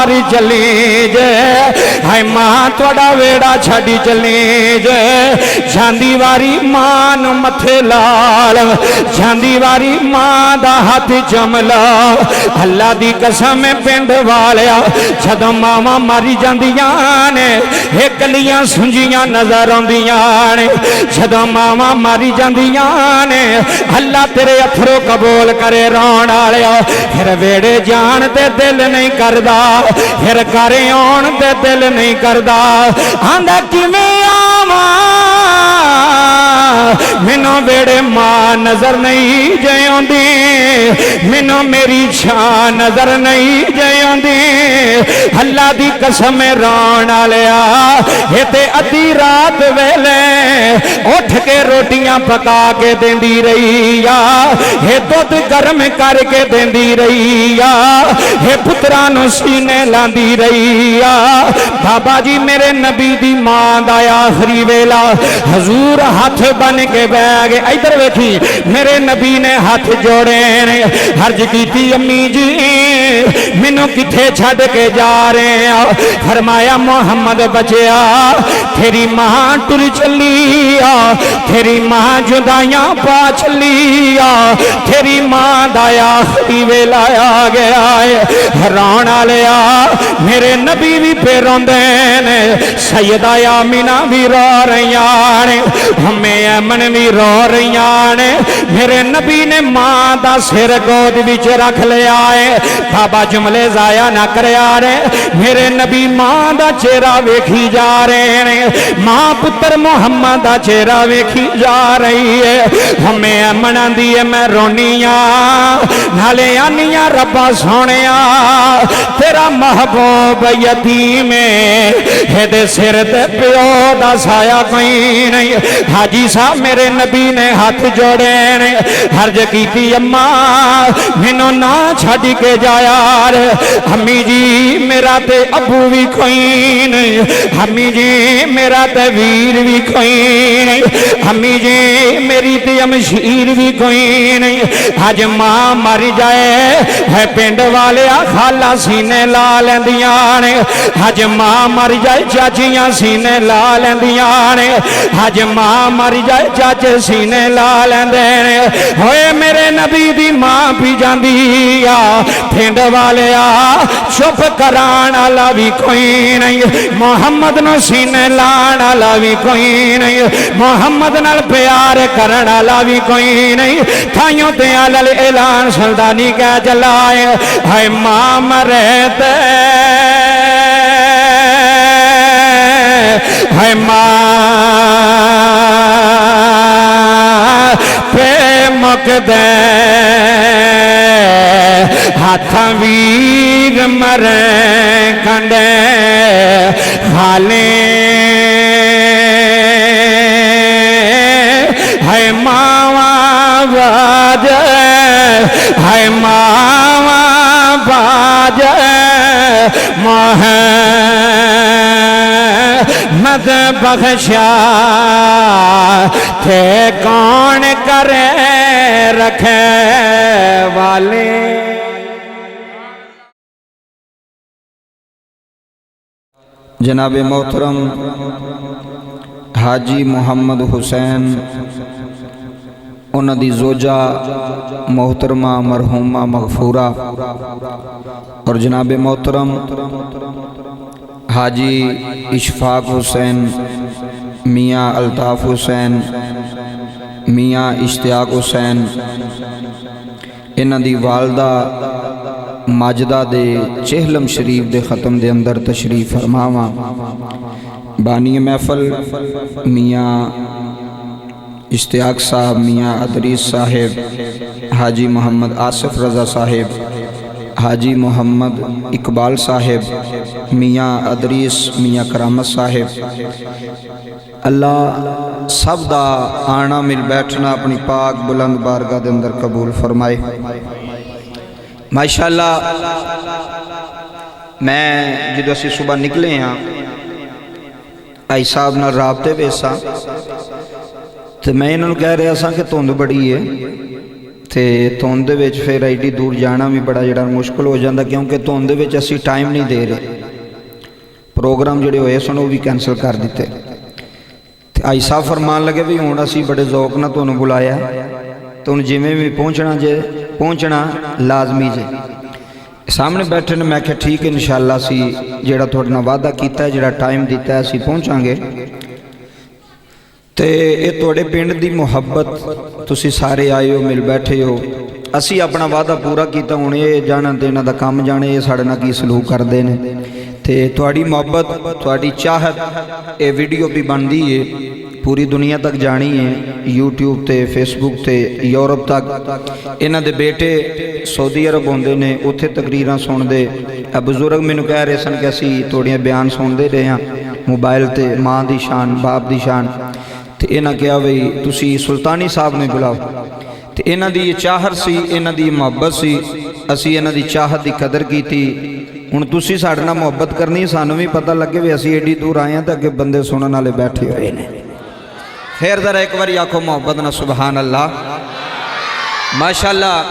मारी चली जे हाय मां तुहाडा वेड़ा छड्डी चली जे जांदी वारी मां नूं मथे लाल जांदी वारी मां दा हाथ चमला अल्लाह दी कसम पिंड वालिया जदों मावां मारी जांदियां ने ये कलियां सुंजियां नजर आउंदियां ने जदों मावां मारी जांदियां ने अल्लाह तेरे अथरों कबूल करे रोण वालिया फिर वेड़े जान ते दिल नहीं करदा फिर घर आउण ते दिल नहीं करदा आंदा किवें आवां मैनू वेड़े मां नजर नहीं जाउंदी मैनू मेरी छां नजर नहीं जाउंदी अल्लाह दी कसम रोण वालिया ये ते अद्धी रात वेले उठ के रोटियां पका के देंदी रही आ ये दुध गर्म करके देंदी रही आ ये पुत्रा नूं सीने लांदी रही आ बाबा जी मेरे नबी दी मां दा आखिरी वेला हजूर हाथ बन के बह गए इधर वेखी मेरे नबी ने हाथ जोड़े ने हर्ज की अम्मी जी मैनू किथे छड़ के जा रहे आ फरमाया मोहम्मद बचिया तेरी मां टुर चली आ तेरी मां जुदाइयां पा चली आ तेरी मां दा आखिरी वेला आ गया है रोण वालिया मेरे नबी भी पे रोंदे ने सैयदा आमिना भी रो रही ने हमें अमन भी रो रही ने मेरे नबी ने मां दा सिर गोद विच रख लिया है बाबा जुमले जाया ना करया रे मेरे नबी मां दा चेहरा वेखी जा रहे ने मां पुत्र मुहम्मद दा चेहरा वेखी जा रही है हमें अमन आंदी है मैं रोनिया नाले आनिया रब्बा सोनिया तेरा महबूब यतीम है दे सिर ते प्यो दा साया कोई नहीं हाजी साहब मेरे नबी ने हाथ जोड़े ने हर्ज की अम्मा मैनू ना छड्ड के जाया अम्मी जी मेरा ते अबू भी कोई नहीं अम्मी जी मेरा ते वीर भी कोई नहीं अम्मी जी मेरी ते अमशीर भी कोई नहीं अज मां मर जाए है पिंड वाले खाला सीने ला लैंदियां ने अज मां मर जाए चाचियां सीने ला लैंदियां ने अज मां मर जाए चाचे सीने ला लैंदे ने होए मेरे नबी दी मां पी जांदी आ पिंड वाले चुप कराण वाला भी कोई नहीं मोहम्मद नूं सीने लाण वाला भी कोई नहीं मोहम्मद नाल प्यार करन वाला भी कोई नहीं थाइयों ते अल ऐलान सुल्तानी कह चला है मां मरे ते है मां पे मुकदे हाथ वीर मरे कंडे हाले है मावा बाज है मावा बाज मोह मद बख्शा थे कौन करे रखे वाले। जनाब मोहतरम हाजी मोहम्मद हुसैन उन्हां दी जोजा मोहतरमा मरहूमा मगफूरा और जनाब मोहतरम हाजी इशफाक हुसैन मियाँ अल्ताफ़ हुसैन मियाँ इश्तियाक हुसैन इन्हां दी वालदा माजदा दे चेहलम शरीफ दे ख़त्म दे अंदर तशरीफ फरमावा। बानी महफल मियाँ इश्तियाक साहब मियाँ अदरीस साहेब हाजी मोहम्मद आसिफ रज़ा साहेब हाजी मोहम्मद इकबाल साहेब मियाँ अदरीस मियाँ करामत साहेब अल्लाह सब दा आना मिल बैठना अपनी पाक बुलंद बारगाह दे अंदर कबूल फरमाए। माशाअल्लाह मैं जो असी सुबह निकले हाँ आई साहब नाल राबते वे सा तो मैं इन्होंने कह रहा सा कि धुंध बड़ी है ਤੇ ਧੁੰਦ ਦੇ ਵਿੱਚ ਫਿਰ ਐਡੀ ਦੂਰ ਜਾਣਾ ਵੀ ਬੜਾ ਜਿਹੜਾ ਮੁਸ਼ਕਲ ਹੋ ਜਾਂਦਾ, ਕਿਉਂਕਿ ਧੁੰਦ ਦੇ ਵਿੱਚ ਅਸੀਂ ਟਾਈਮ ਨਹੀਂ ਦੇ ਰਹੇ। ਪ੍ਰੋਗਰਾਮ ਜਿਹੜੇ ਹੋਏ ਸਨ ਉਹ ਵੀ ਕੈਂਸਲ ਕਰ ਦਿੱਤੇ। ਤੇ ਆਈ ਸਾਹਿਬ ਫਰਮਾਨ ਲੱਗੇ ਵੀ ਹੁਣ ਅਸੀਂ ਬੜੇ ਜ਼ੌਕ ਨਾਲ ਤੁਹਾਨੂੰ ਬੁਲਾਇਆ ਤੇ ਹੁਣ ਜਿਵੇਂ ਵੀ ਪਹੁੰਚਣਾ ਲਾਜ਼ਮੀ ਜੇ। ਸਾਹਮਣੇ ਬੈਠੇ ਨੇ, ਮੈਂ ਕਿਹਾ ਠੀਕ ਹੈ ਇਨਸ਼ਾਅੱਲਾ ਅਸੀਂ ਜਿਹੜਾ ਤੁਹਾਡੇ ਨਾਲ ਵਾਅਦਾ ਕੀਤਾ, ਜਿਹੜਾ ਟਾਈਮ ਦਿੱਤਾ ਅਸੀਂ ਪਹੁੰਚਾਂਗੇ। ਤੇ ਇਹ ਤੁਹਾਡੇ ਪਿੰਡ ਦੀ ਮੁਹੱਬਤ, ਤੁਸੀਂ ਸਾਰੇ ਆਏ ਹੋ, ਮਿਲ ਬੈਠੇ ਹੋ। ਅਸੀਂ ਆਪਣਾ ਵਾਅਦਾ ਪੂਰਾ ਕੀਤਾ, ਹੁਣ ਇਹ ਜਾਣਨ ਤੇ ਇਹਨਾਂ ਦਾ ਕੰਮ ਜਾਣੇ ਇਹ ਸਾਡੇ ਨਾਲ ਕੀ ਸਲੂਕ ਕਰਦੇ ਨੇ। ਤੇ ਤੁਹਾਡੀ ਮੁਹੱਬਤ, ਤੁਹਾਡੀ ਚਾਹਤ, ਇਹ ਵੀਡੀਓ ਵੀ ਬਣਦੀ ਏ, ਪੂਰੀ ਦੁਨੀਆ ਤੱਕ ਜਾਣੀ ਹੈ, YouTube ਤੇ Facebook ਤੇ ਯੂਰਪ ਤੱਕ। ਇਹਨਾਂ ਦੇ ਬੇਟੇ ਸਾਊਦੀ ਅਰਬ ਹੁੰਦੇ ਨੇ, ਉੱਥੇ ਤਕਰੀਰਾਂ ਸੁਣਦੇ। ਬਜ਼ੁਰਗ ਮੈਨੂੰ ਕਹਿ ਰਹੇ ਸਨ ਕਿ ਅਸੀਂ ਤੁਹਾਡੀਆਂ ਬਿਆਨ ਸੁਣਦੇ ਰਹੇ ਹਾਂ ਮੋਬਾਈਲ ਤੇ, ਮਾਂ ਦੀ ਸ਼ਾਨ, ਬਾਪ ਦੀ ਸ਼ਾਨ। ਤੇ ਇਹਨਾਂ ਕਿਹਾ ਬਈ ਤੁਸੀਂ ਸੁਲਤਾਨੀ ਸਾਹਿਬ ਨੂੰ ਬੁਲਾਓ। ਤੇ ਇਹਨਾਂ ਦੀ ਇਹ ਚਾਹਤ ਸੀ, ਇਹਨਾਂ ਦੀ ਮੁਹੱਬਤ ਸੀ, ਅਸੀਂ ਇਹਨਾਂ ਦੀ ਚਾਹਤ ਦੀ ਕਦਰ ਕੀਤੀ। ਹੁਣ ਤੁਸੀਂ ਸਾਡੇ ਨਾਲ ਮੁਹੱਬਤ ਕਰਨੀ, ਸਾਨੂੰ ਵੀ ਪਤਾ ਲੱਗੇ ਵੀ ਅਸੀਂ ਏਡੀ ਦੂਰ ਆਏ ਹਾਂ ਤਾਂ ਅੱਗੇ ਬੰਦੇ ਸੁਣਨ ਵਾਲੇ ਬੈਠੇ ਹੋਏ ਨੇ। ਫਿਰ ਜ਼ਰਾ ਇੱਕ ਵਾਰੀ ਆਖੋ ਮੁਹੱਬਤ ਨਾਲ ਸੁਭਾਨ ਅੱਲਾਹ। ਮਾਸ਼ਾਅੱਲਾ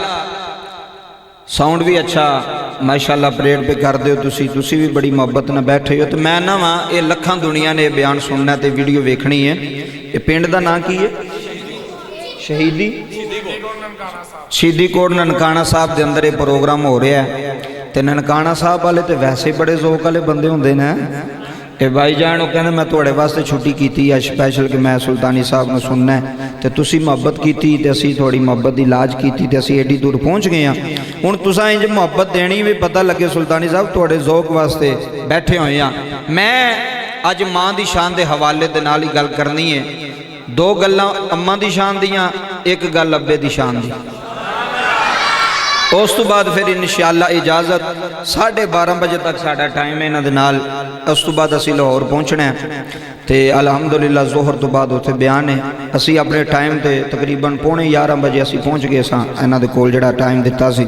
ਸਾਊਂਡ ਵੀ ਅੱਛਾ, ਮਾਸ਼ਾਅੱਲਾ ਪਰੇਡ पे ਕਰਦੇ ਹੋ ਤੁਸੀਂ ਵੀ ਬੜੀ ਮੁਹੱਬਤ ਨਾਲ ਬੈਠੇ ਹੋ। ਤੇ ਮੈਂ ਨਾ ਵਾ ਇਹ ਲੱਖਾਂ ਦੁਨੀਆ ਨੇ ਇਹ ਬਿਆਨ ਸੁਣਨਾ ਤੇ ਵੀਡੀਓ ਵੇਖਣੀ ਹੈ। ਇਹ ਪਿੰਡ ਦਾ ਨਾਂ ਕੀ ਹੈ? ਸ਼ਹੀਦੀ ਕੋਟ ਨਨਕਾਣਾ ਸਾਹਿਬ ਦੇ ਅੰਦਰ ਇਹ ਪ੍ਰੋਗਰਾਮ ਹੋ ਰਿਹਾ ਹੈ। ਤੇ ਨਨਕਾਣਾ ਸਾਹਿਬ ਵਾਲੇ ਤੇ ਵੈਸੇ ਬੜੇ ਜ਼ੌਕ ਵਾਲੇ ਬੰਦੇ ਹੁੰਦੇ ਨੇ। ਇਹ ਬਾਈ ਜਾਨ ਉਹ ਕਹਿੰਦੇ ਮੈਂ ਤੁਹਾਡੇ ਵਾਸਤੇ ਛੁੱਟੀ ਕੀਤੀ ਹੈ ਸਪੈਸ਼ਲ ਕਿ ਮੈਂ ਸੁਲਤਾਨੀ ਸਾਹਿਬ ਨੂੰ ਸੁਣਨਾ ਹੈ। ਤੇ ਤੁਸੀਂ ਮੁਹੱਬਤ ਕੀਤੀ ਤੇ ਅਸੀਂ ਤੁਹਾਡੀ ਮੁਹੱਬਤ ਦੀ ਲਾਜ ਕੀਤੀ ਤੇ ਅਸੀਂ ਏਡੀ ਦੂਰ ਪਹੁੰਚ ਗਏ ਹਾਂ। ਹੁਣ ਤੁਸੀਂ ਇੰਜ ਮੁਹੱਬਤ ਦੇਣੀ ਵੀ ਪਤਾ ਲੱਗੇ ਸੁਲਤਾਨੀ ਸਾਹਿਬ ਤੁਹਾਡੇ ਜ਼ੌਕ ਵਾਸਤੇ ਬੈਠੇ ਹੋਏ ਹਾਂ। ਮੈਂ ਅੱਜ ਮਾਂ ਦੀ ਸ਼ਾਨ ਦੇ ਹਵਾਲੇ ਦੇ ਨਾਲ ਹੀ ਗੱਲ ਕਰਨੀ ਹੈ। ਦੋ ਗੱਲਾਂ ਅੰਮਾ ਦੀ ਸ਼ਾਨ ਦੀਆਂ, ਇੱਕ ਗੱਲ ਅੱਬੇ ਦੀ ਸ਼ਾਨ ਦੀ। ਉਸ ਤੋਂ ਬਾਅਦ ਫਿਰ ਇਨਸ਼ਾਅੱਲਾ ਇਜਾਜ਼ਤ 12:30 ਵਜੇ ਤੱਕ ਸਾਡਾ ਟਾਈਮ ਹੈ ਇਹਨਾਂ ਦੇ ਨਾਲ। ਉਸ ਤੋਂ ਬਾਅਦ ਅਸੀਂ ਲਾਹੌਰ ਪਹੁੰਚਣਾ ਹੈ ਤੇ ਅਲਹਮਦੁਲਿਲਾ ਜ਼ੋਹਰ ਤੋਂ ਬਾਅਦ ਉੱਥੇ ਬਿਆਨ ਹੈ। ਅਸੀਂ ਆਪਣੇ ਟਾਈਮ ਤੇ ਤਕਰੀਬਨ 11:15 ਵਜੇ ਅਸੀਂ ਪਹੁੰਚ ਗਏ ਸਾਂ ਇਹਨਾਂ ਦੇ ਕੋਲ ਜਿਹੜਾ ਟਾਈਮ ਦਿੱਤਾ ਸੀ।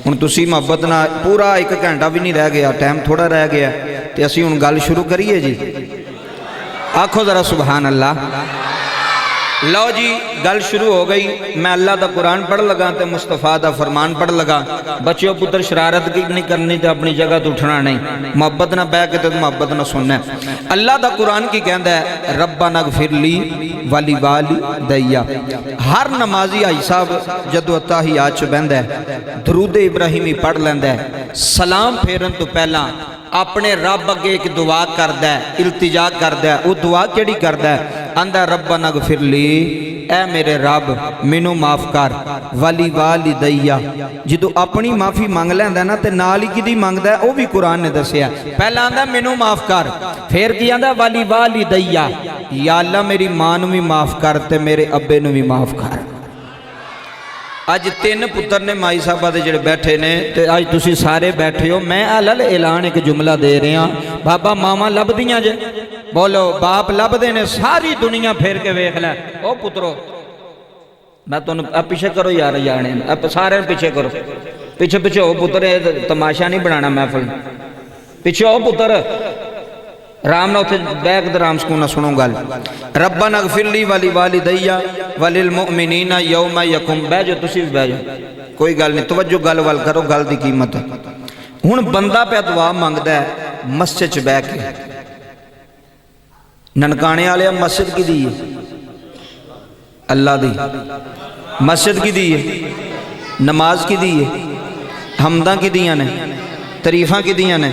ਹੁਣ ਤੁਸੀਂ ਮੁਹੱਬਤ ਨਾਲ ਪੂਰਾ 1 ਘੰਟਾ ਵੀ ਨਹੀਂ ਰਹਿ ਗਿਆ, ਟਾਈਮ ਥੋੜਾ ਰਹਿ ਗਿਆ ਤੇ ਅਸੀਂ ਹੁਣ ਗੱਲ ਸ਼ੁਰੂ ਕਰੀਏ ਜੀ। ਆਖੋ ਜ਼ਰਾ ਸੁਭਾਨ ਅੱਲਾਹ। लो जी गल शुरू हो गई। मैं अल्लाह का कुरान पढ़ लगा तो मुस्तफा का फरमान पढ़ लगा। बच्चों पुत्र शरारत की नहीं करनी तो अपनी जगह तो उठना नहीं, मुहब्बत ना बह के तो मुहब्बत ना सुनना। अल्लाह का कुरान की कहता है रब्बना गफिरली वाली वाली दैया। हर नमाजी भाई साहब जदों अत्ताहियात च बहंदा है दरूद इब्राहिमी पढ़ लैंदा है, सलाम फेरन तो पहला अपने रब अगे एक दुआ करदा है, इल्तिजा करदा है। वो दुआ केड़ी करदा है? आंदा रब्बना गफिरली, ऐ मेरे रब मैनू माफ कर, वाली वाली दैया। जो अपनी माफ़ी मंग लैंदा ना ते नाल ही किदी मंगदा है वो भी कुरान ने दसिया। पहला आंदा मैनू माफ कर, फिर की आंदा वाली वाली दैया, या अल्लाह मेरी मां नू भी माफ कर ते मेरे अब्बे नू भी माफ कर। अज 3 पुत्र ने माई साहबा दे जिहड़े बैठे ने ते अज तुसी सारे बैठे हो। मैं अलल ऐलान एक जुमला दे रहा, बाबा मामा लभदियां जे, बोलो बाप लभदे ने, सारी दुनिया फेर के वेख लै। ओ पुत्रो मैं तुहानू पीछे करो यार, जाने सारे पीछे करो, पीछे पीछे हो पुत्र, तमाशा नहीं बनाना महफिल, पीछे हो पुत्र। राम ना उत्थे बैग ते राम सुकून सुनो गल। रब्बना गफिरली वाली वाली दैया वलिल मुमिनीना यौमा यकुम। बह जाओ तुसी भी बह जाओ, कोई गल नहीं, तवज्जो गल वल करो, गल दी कीमत। हुण बंदा पे दुआ मंगदा है मस्जिद च बह के। ननकाने वाले मस्जिद की दी है? अल्लाह दी। मस्जिद की दी है? नमाज की दी है? हमदा की दियां ने? तरीफा की दियां ने?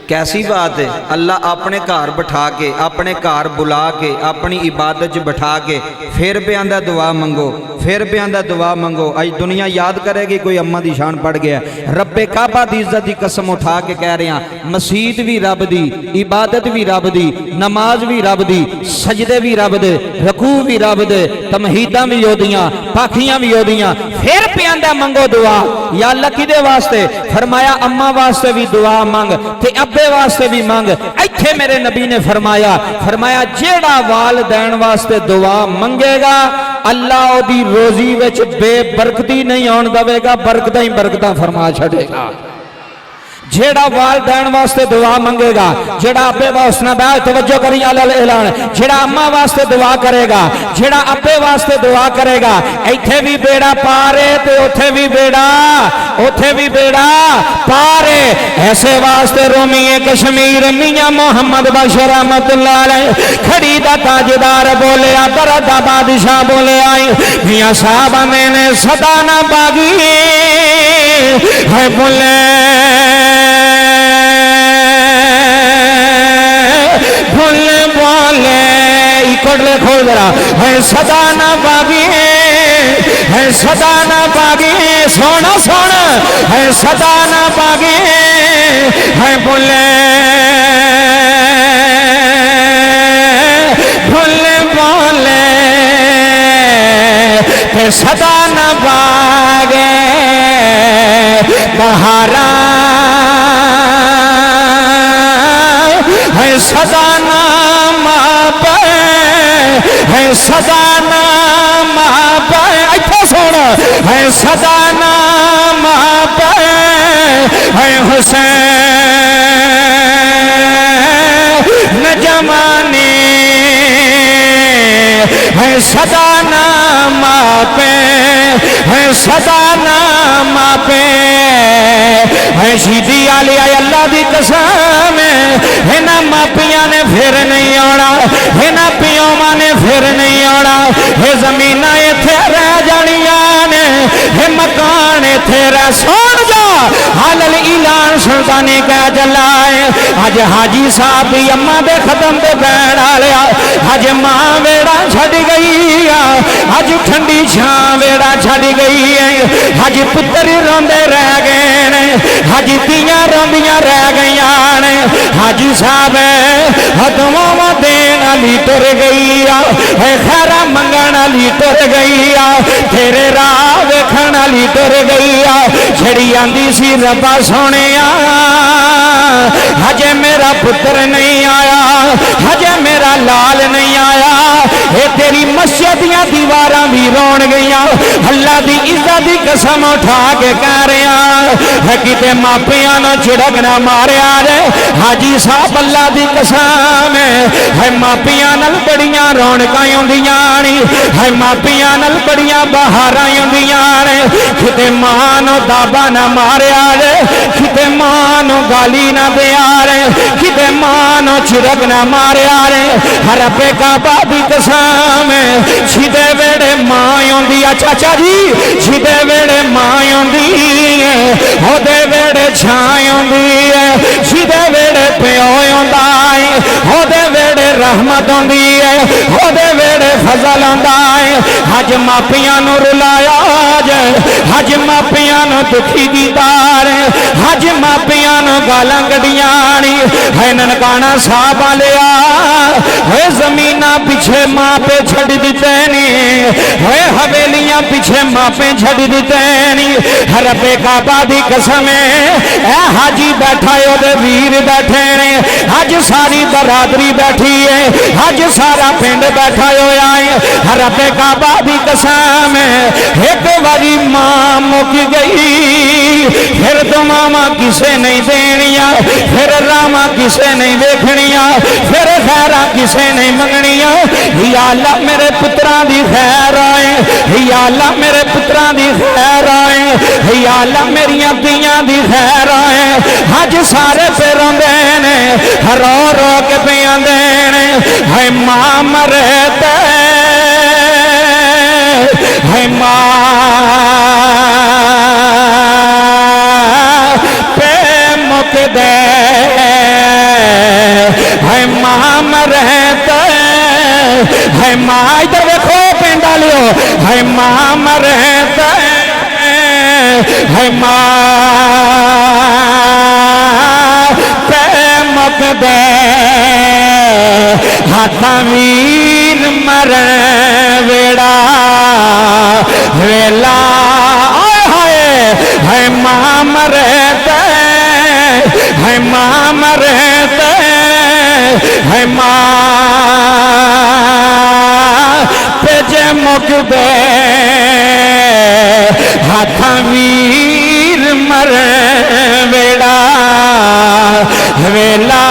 कैसी बात है। अल्लाह अपने घर बिठा के, अपने घर बुला के, अपनी इबादत च बिठा के फिर पे आंदा दुआ मंगो, फिर पे आंदा दुआ मंगो। अज दुनिया याद करेगी कोई अम्मा दी शान पड़ गया। रब्बे काबा दी इज्जत की कसम उठा के कह रहे हैं, मसीत भी रब दी, इबादत भी रब दी, नमाज भी रब दी, सजदे भी रब दे, रकू भी रब दे, तमहीदां भी ओदियां, पाखियां भी ओदियां। फिर पे आंदा मंगो दुआ। या अल्लाह किदे वास्ते? फरमाया अम्मा वास्ते भी दुआ मंग ते अब्बे वास्ते भी मंग। इत्थे मेरे नबी ने फरमाया जेड़ा वालिदैन वास्ते दुआ मंगेगा अल्लाह ओदी रोजी विच बेबरकती नहीं आउण देवेगा, बरकतां ही बरकतां फरमा छड़ेगा। जेड़ा वालदैन वास्ते दुआ मंगेगा, जेड़ा अब्बे वास्ते बैठ तवज्जो करी अलल ऐलान, जेड़ा अम्मा वास्ते दुआ करेगा, जेड़ा अब्बे वास्ते दुआ करेगा, इत्थे भी बेड़ा पारे ते उथे भी बेड़ा पारे। ऐसे वास्ते रोमीए कश्मीर मियां मोहम्मद बख्श रहमतुल्लाह अलैह खड़ी दा ताजदार बोले दरद दा बादशाह बोले आई मियां साहब ने सदा ना बागी है बोले कोटले खोल जरा है सदा ना बागी है सदा ना बागी सोना सोना है सदा ना बागी है बोले बोले है सदा ना बागे बहारा है सदा ना है सदा नाम इत्थे सुन है सदा नाम है हुसैन जमाने है सदा नाम है सदा नाम है शीदी आली अल्लाह दी कसम इन्हां मापियां ने फिर नहीं आना, इन्हां पियोवां ने फिर नहीं आना। ये जमीनां इत्थे रह जानियां ने, ये मकान इत्थे रह सुन जा हालल ऐलान सुल्तानी कह जलाए अज हाजी साहब दी अम्मा दे खत्म दे बैण वाले अज मां वेड़ा छड़ गई अज ठंडी छां वेड़ा छड़ गई है अज पुत्र रोंदे रह गए ने अज धीआं रोंदियां रह गईयां ने हाजी साहब दुआवां देण वाली टुर गई है खैरा मंगण वाली टुर गई तेरे राह वेखण वाली टुर गई छड़ी आंदी सी रब्बा सोहणिया हजे मेरा पुत्र नहीं आया हजे मेरा लाल नहीं आया ये तेरी मस्जिद दियां दीवारां भी रोण गईयां अल्लाह दी इज्जत दी कसम उठा के कह रहा है किते मापियां नूं झिड़क ना मारिया रे हाजी साहब अल्लाह दी कसम है मापियां नाल बड़ियां रौनकां आउंदियां ने है मापियां नाल बड़ियां बहारां आउंदियां ने किते मां नूं दाबा ना मारिया रे किते मां नूं गाली ना दिया रे किते मां नूं झिड़क ना मारिया रे रब्बे काबा दी कसम जिदे वेड़े मां आउंदी आ चाचा जी जिदे वेड़े मां आउंदी है ओदे वेड़े छां आउंदी है जिदे वेड़े प्यो आउंदा है ओदे वेड़े रहमत आउंदी है ओदे वेड़े फजल आउंदा है अज मापियां नूं रुलाया जे अज मापियां नूं दुखी कीता रे अज मापियां नूं गालां कढियां नी है ननकाना साहब वालिया है जमीना पिछे मापे छड़ दिते नी है हवेलियां पिछे मापे छड़ दिते नी रब्बे काबा दी कसम ए हाजी बैठा है ओदे वीर बैठे ने अज सारी बरादरी बैठी है अज सारा पिंड बैठा होया है रब्बे काबा दी कसम एक बारी मां मुक गई फिर दुआवां किसे नहीं देनियां फिर रावां किसे नहीं देखनियां फिर खैरां किसे नहीं मंगनियां या अल्लाह मेरे पुत्रां दी खैर आए या अल्लाह मेरे पुत्रां दी खैर आए या अल्लाह मेरियां धीआं दी खैर आए अज सारे पे रोंदे ने रो रो के पे आंदे ने है मां मरे ते है मां पे मुक दे है मां मरे ते है मां इधर देखो पिंड वालियो है मां मरे ते है मां पे मुक दे हाथा वीर मरण वेड़ा वेला हाय है मां मरे ते है मां मरे ते है मां पे जे मुक दे हाथा वीर मरण वेड़ा ویلا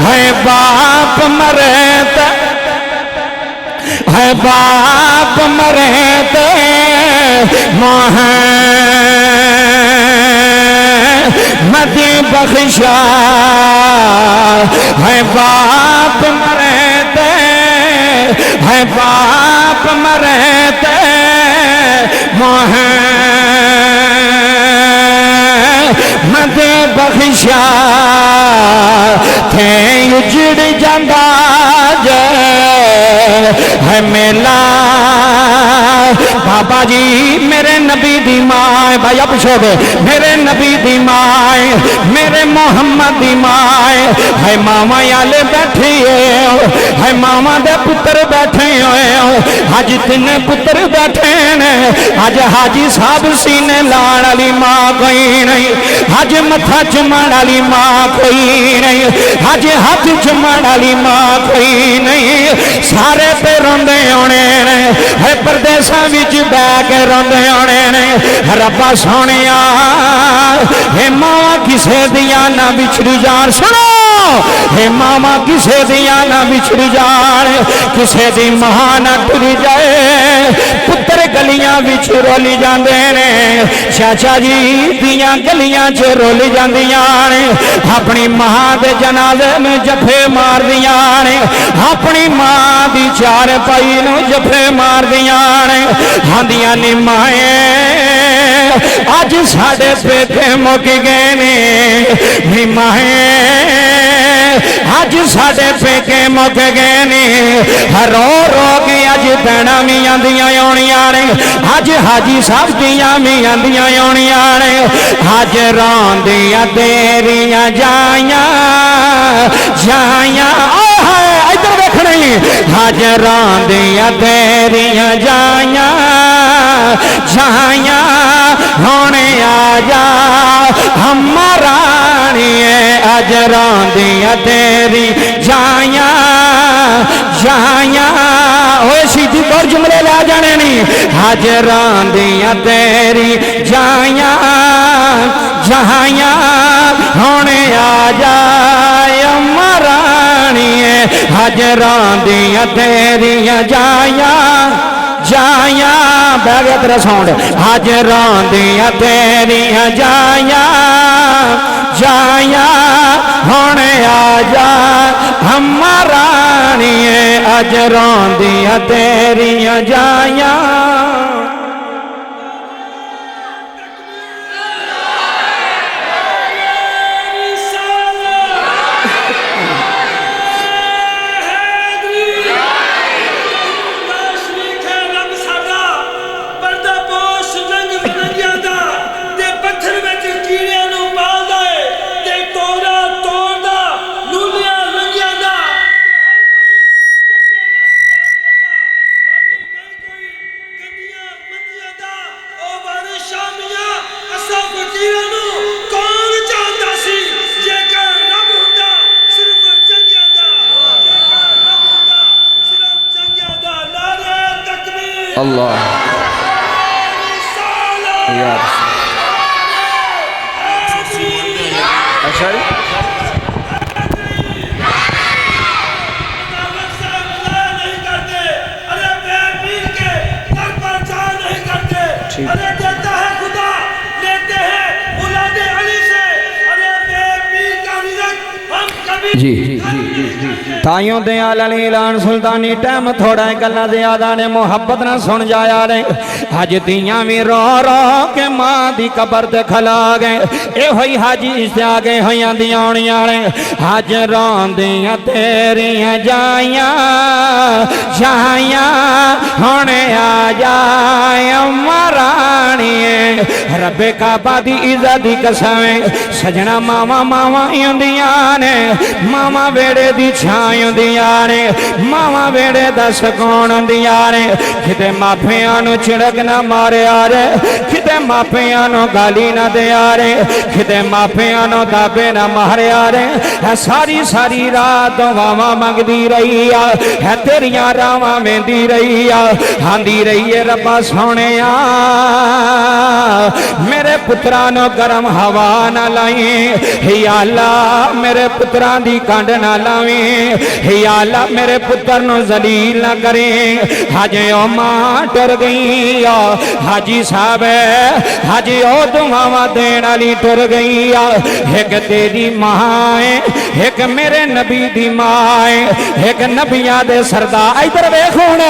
ہے باپ مرے تے ہے باپ مرے تے محمد بخشا ہے باپ مرے تے ہے باپ مرے تے محمد بخشا تھے اجڑ جاندہ جے ہے میلا بابا جی میرے نبی دی مائے بھائی اب چھوڑے میرے نبی دی مائے میرے محمد دی مائے ہے ماما یالے بیٹھی ہے ماما دے پتر بیٹھے ہوئے آج تین پتر بیٹھے ہیں آج حاجی صاحب سینے لان علی ماں کوئی نہیں آج متھا چمان علی ماں کوئی نہیں آج ہاتھ چمان علی ماں کوئی نہیں سارے پہ روندے ہونے ہے پردیساں وچ بہ کے روندے ہونے ربا سونیا ہے ماں کسے دیا نہ بچھڑی جان سنو ہے ماما کسے دیا نہ بچھڑی جان کسے دی ماں نہ ٹری جائے پتر گلیاں وچ رولی جاندے نے چاچا جی دیاں گلیاں چ رولی جاندیاں نے اپنی ماں دے جنازے میں جفے مار دیاں نے اپنی ماں دی چار پائی نو جفے مار دیاں نے ہاندیاں نی مائیں آج ساڑے پیٹے مک گئے نے نی مائیں آج ساڑے پیکے مک گئے نے رو رو کے آج پینا میاں دیاں یونیاں نے آج حاجی صاحب دیاں میاں دیاں یونیاں نے آج ران دیاں دیریاں جائیاں جائیاں ادھر دیکھ نہیں آج ران دیاں دیریاں جائیاں جائیاں ہونے آجا ہمارا آج ران دیاں تیری جائیاں جائیاں ہوئے سیدھی دور جملے لے جانے نہیں آج ران دیاں تیری جائیاں جائیاں ہونے آجا ہمارانی آج ران دیاں تیری جائیاں جائیاں بیگے تیرا ساؤنڈ آج ران دیاں تیری جائیاں جائیاں ہونے آجا ہمارا نیے آج ران دیاں تیری جائیاں اللہ اچھا جی تائیوں دے علی اعلان سلطانی ٹائم تھوڑا ہے گلہ زیادہ نے محبت نہ سن جایا رہے حج دیاں بھی رو رو کے ماں دی قبر دے کھلا گئے اے ہوئی حاجی اس دے آگے ہویاں دیاں اونیاں رہے حج رون دیاں تیریاں جائیاں جائیاں ہونے آ جائیں امرانی رب کعبہ دی عزت دی قسمیں سجنا ماما ماما یندیاں نے ماما بیڑے دی چھائیں ਹੁੰਦੀਆਂ ਨੇ ਮਾਵਾਂ ਵੇੜੇ ਦਾ ਸਕੂਨ ਹੁੰਦੀਆਂ ਨੇ ਕਿਤੇ ਮਾਪਿਆਂ ਨੂੰ ਝਿੜਕ ਨਾ ਮਾਰਿਆ ਰੇ ਕਿਤੇ ਮਾਪਿਆਂ ਨੂੰ ਗਾਲੀ ਨਾ ਦਿਆ ਰੇ ਕਿਤੇ ਮਾਪਿਆਂ ਨੂੰ ਦਾਬੇ ਨਾ ਮਾਰਿਆ ਰੇ ਸਾਰੀ ਸਾਰੀ ਰਾਤ ਦੁਆਵਾਂ ਮੰਗਦੀ ਰਹੀ ਆ ਹੈ ਤੇਰੀਆਂ ਰਾਵਾਂ ਵੇਂਦੀ ਰਹੀ ਆ ਆਂਦੀ ਰਹੀ ਏ ਰੱਬਾ ਸੋਹਣਿਆ ਮੇਰੇ ਪੁੱਤਰਾਂ ਨੂੰ ਗਰਮ ਹਵਾ ਨਾ ਲਾਈ ਯਾ ਅੱਲਾ ਮੇਰੇ ਪੁੱਤਰਾਂ ਦੀ ਕੰਡ ਨਾ ਲਾਵੀਂ ਯਾ ਅੱਲਾ ਮੇਰੇ ਪੁੱਤਰ ਨੂੰ ਜ਼ਲੀਲ ਨਾ ਕਰੇ ਹਜੇ ਉਹ ਮਾਂ ਟੁਰ ਗਈ ਆ ਹਾਜੀ ਸਾਹਿਬ ਹਜੇ ਉਹ ਦੁਆਵਾਂ ਦੇਣ ਵਾਲੀ ਟੁਰ ਗਈ ਆ ਇੱਕ ਤੇਰੀ ਮਾਂ ਏ ਇੱਕ ਮੇਰੇ ਨਬੀ ਦੀ ਮਾਂ ਏ ਇੱਕ ਨਬੀਆਂ ਦੇ ਸਰਦਾਰ ਇਧਰ ਵੇਖ ਹੁਣ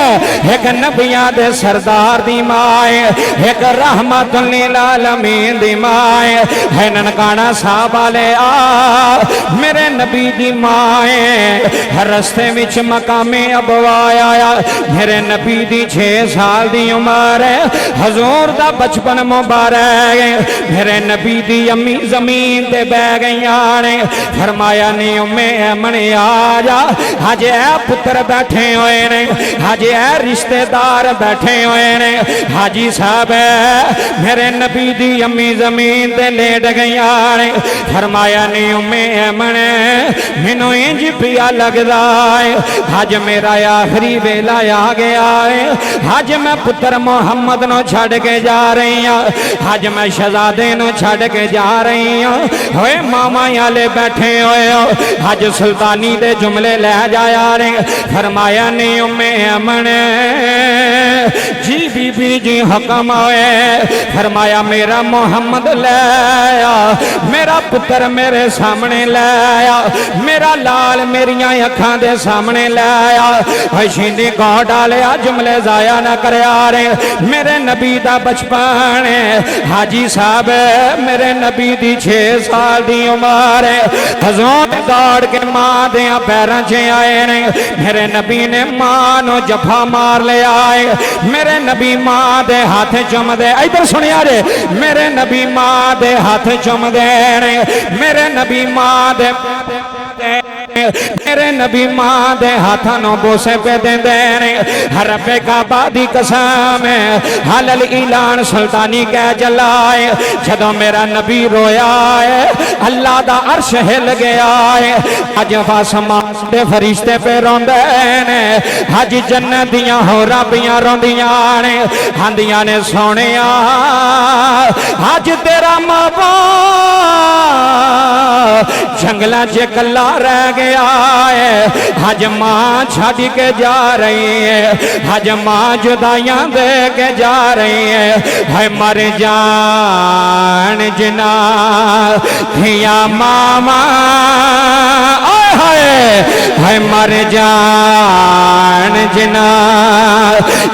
ਇੱਕ ਨਬੀਆਂ ਦੇ ਸਰਦਾਰ ਦੀ ਮਾਂ ਏ ਇੱਕ ਰਹਿਮਤੁਲ ਲਿਲ ਆਲਮੀਨ ਦੀ ਮਾਂ ਏ ਹੈ ਨਨਕਾਣਾ ਸਾਹਿਬ ਵਾਲੇ ਆ ਮੇਰੇ ਨਬੀ ਦੀ ਮਾਂ ਏ ਰਸਤੇ ਵਿੱਚ ਮਕਾਮੇ ਅਬਵਾ ਆਇਆ ਮੇਰੇ ਨਬੀ ਦੀ 6 ਸਾਲ ਦੀ ਉਮਰ ਹੈ ਹਜ਼ੂਰ ਦਾ ਬਚਪਨ ਮੁਬਾਰਕ ਹੈ ਮੇਰੇ ਨਬੀ ਦੀ ਅੰਮੀ ਜ਼ਮੀਨ ਤੇ ਬਹਿ ਗਈਆਂ ਨੇ ਫਰਮਾਇਆ ਨੀ ਉਮੇ ਅਮਨ ਆ ਜਾ ਹਜੇ ਪੁੱਤਰ ਬੈਠੇ ਹੋਏ ਨੇ ਹਜੇ ਰਿਸ਼ਤੇਦਾਰ बैठे हुए ने हाजी साहब मेरे नबी दी अम्मी जमीन ते लेट गई ने फरमाया नहीं उम्मे अमन मैनू इंज पिया लगदा है अज मेरा आखिरी वेला आ गया है अज मैं पुत्र मुहम्मद नो छड़ के जा रही हाँ अज मैं शहजादे नो छड़ के जा रही हाँ होए मामा वाले बैठे हुए हो अज सुल्तानी दे जुमले लै जाया रे फरमाया नहीं उम्मे अमन जी बीबी जी हुक्म आए फरमाया मेरा मोहम्मद लाया मेरा पुत्र मेरे सामने लाया मेरा लाल मेरिया अखां दे सामने लाया हशीदी कौ डालिया जुमले जाया ना करया रे मेरे नबी दा बचपन हाजी साहब मेरे नबी दी 6 साल दी उम्र हजूर दौड़ के मां दे पैरों च आए ने मेरे नबी ने मां नो जफा मार लिया है मेरे नबी मां दे हाथ चुमदे इधर सुनिया रे मेरे नबी मां दे हाथ चुमदे ने मेरे नबी मां दे मेरे नबी मां दे हाथां नो बोसे पे देंदे ने रब्बे काबा दी कसम हलल ऐलान सुल्तानी कह जलाए जदों मेरा नबी रोया है अल्लाह दा अर्श हिल गया है अज आसमान दे फरिश्ते पे रोंदे ने अज जन्नत दियां होरां पियां रोंदियां ने आंदियां ने सोहणिया अज तेरा मावा जंगलां च कल्ला रह गया है अज मां छड़ के जा रही है अज मां जुदाइयां दे के जा रही है मर जान जिना धिया मामा है मर जान जिना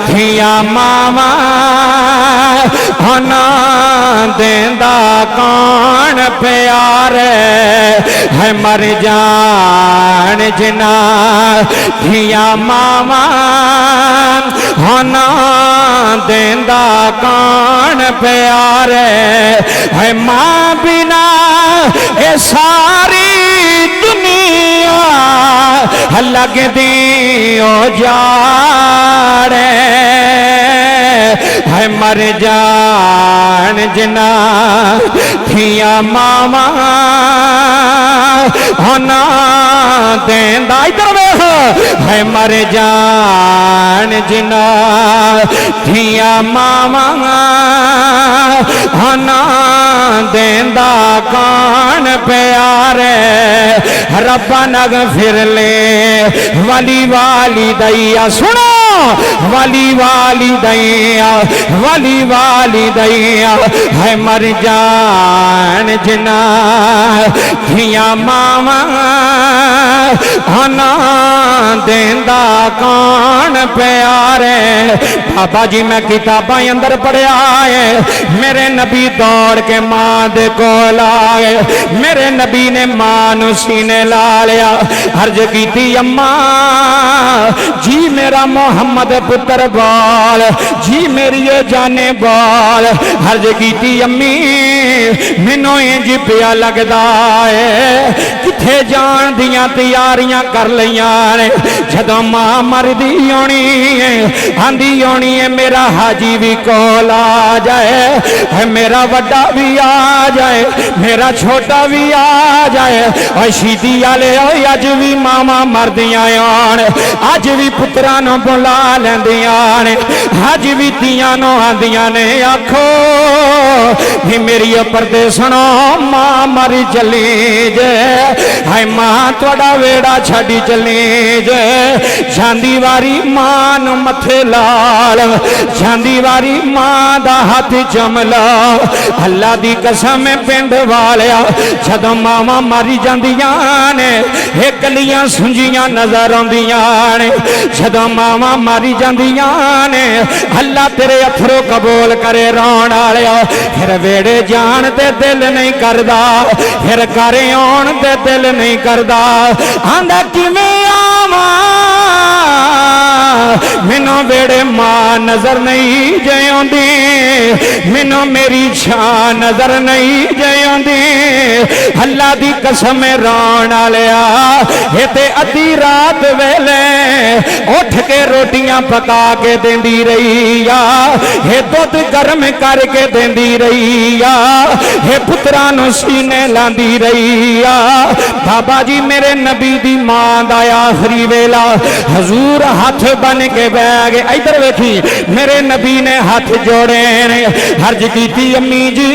धिया मामा होना देंदा कौन प्यार है मर जान जिना धिया मामा होना देंदा कौन प्यार है मां बिना ये सारी दुनिया लगदी ओ जाड़े है मर जान जिना थिया मामा होना देंदा इधर वेख है मर जान जिना थिया मामा होना देंदा कौन प्यारे रब्बा नग फिर ले वाली वाली दैया सुनो वाली दैया है मर जान जिना धिया मावा हना देंदा कौन प्यारे बाबा जी मैं किताबां अंदर पढ़िया है मेरे नबी दौड़ के मां दे कोल आए मेरे नबी ने मां नू सीने ला लिया अर्ज कीती अम्मा जी मेरा मोह मोहम्मद पुत्र बाल जी मेरी जाने बाल हर्ज कीती अम्मी मैनू इंज पिया लगदा है किथे जान दियां तैयारियां कर लईयां ने जदों मां मरदी होनी है आंदी होनी है मेरा हाजी भी कोल आ जाए है मेरा वड्डा भी आ जाए मेरा छोटा भी आ जाए और शीदी वाले अज भी मामा मरदियां आन अज भी पुत्रां नूं बुला लैंदियां ने अज भी तियां नूं आंदियां ने आखो भी मेरी परदेसणो मां मर चली जे हाय मां तुहाडा वेड़ा छड्डी चली जे जांदी वारी मां नूं मथे लाल जांदी वारी मां दा हाथ चमला अल्लाह दी कसम पिंड वालिया जदों मावां मर जांदियां ने कलियां सुंजियां नजर आउंदियां ने जदों मावां मर जांदियां ने अल्लाह तेरे अथरू कबूल करे रोण वालिया फिर वेड़े जान ते दिल नहीं करदा फिर घर आउण ते दिल नहीं करदा आंदा किवें आवां मैनू वेड़े मां नजर नहीं जाउंदी मैनू मेरी छां नजर नहीं जाउंदी अल्लाह दी कसम रोण वालिया ये ते अद्धी रात वेले उठ के रोटियां पका के देंदी रही आ ये दुध गर्म करके देंदी रही आ ये पुत्रां नूं सीने लांदी रही आ बाबा जी मेरे नबी दी मां दा आखिरी वेला हजूर हाथ बन के बह गए इधर वेखी मेरे नबी ने हाथ जोड़े ने हर्ज कीती अम्मी जी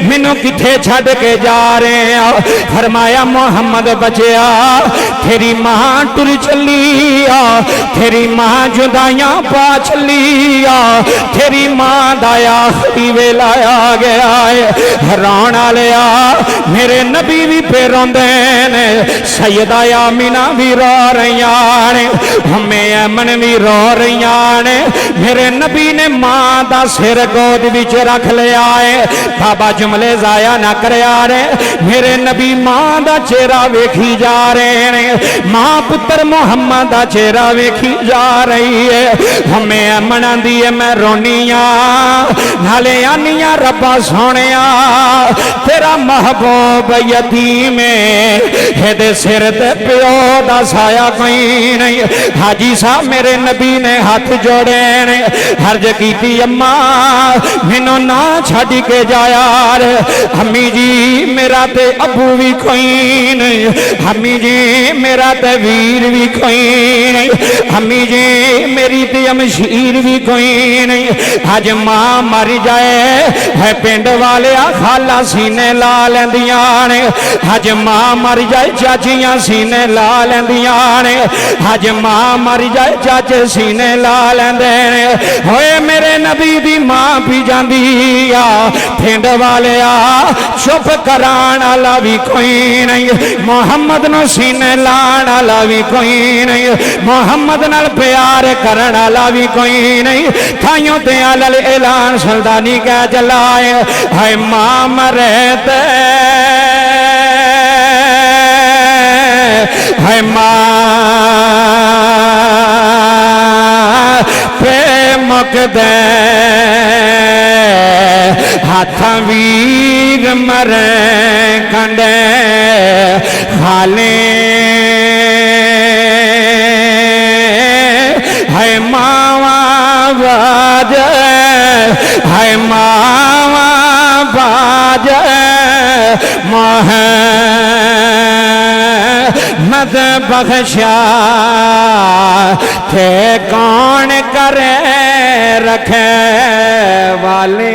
मैनू किथे छड्ड के जा रहे आ फरमाया मोहम्मद बचिया तेरी मां टुर चली आ तेरी मां जुदाइयां पा चली आ तेरी मां दा आखिरी वेला आ गया है रोण वालिया मेरे नबी भी पे रोंदे ने सैयदा आमिना भी रो रहीआं ने हमें अमन भी रो रहीआं ने मेरे नबी ने मां दा सिर गोद विच रख लिया है बाबा जुमले जाया ना करया रे मेरे नबी मां दा चेहरा वेखी जा रहे ने मां पुत्र मोहम्मद दा चेहरा वेखी जा रही है हमें अमन आंदी है मैं रोनिया नाले आनिया रब्बा सोनिया तेरा महबूब यतीम है दे सिर ते प्यो दा साया कोई नहीं हाजी साहब मेरे नबी ने हाथ जोड़े ने हर्ज कीती अम्मा मैनू ना छड्ड के जा यार अम्मी जी मेरा ते अबू भी कोई नहीं अम्मी जी मेरा ते वीर भी कोई नहीं अम्मी जी मेरी ते अमशीर भी कोई नहीं अज मां मर जाए है पिंड वाले खाला सीने ला लैंदियां ने अज मां मर जाए चाचियां सीने ला लैंदियां ने अज मां मर जाए चाचे सीने ला लैंदे ने होए मेरे नबी दी मां भी जांदी आ पिंड वाले चुप कराण वाला भी कोई नहीं मोहम्मद नूं सीने लाण वाला भी कोई नहीं मोहम्मद नाल प्यार करन वाला भी कोई नहीं थाइयों ते अलल ऐलान सुल्तानी कह चला है मां मरे ते है मां पे मुकदे हाथ वीर मरे कंडे खाले है मावा बाज है मावा बाज मोह मद बख्शा थे कौन करे रखे वाले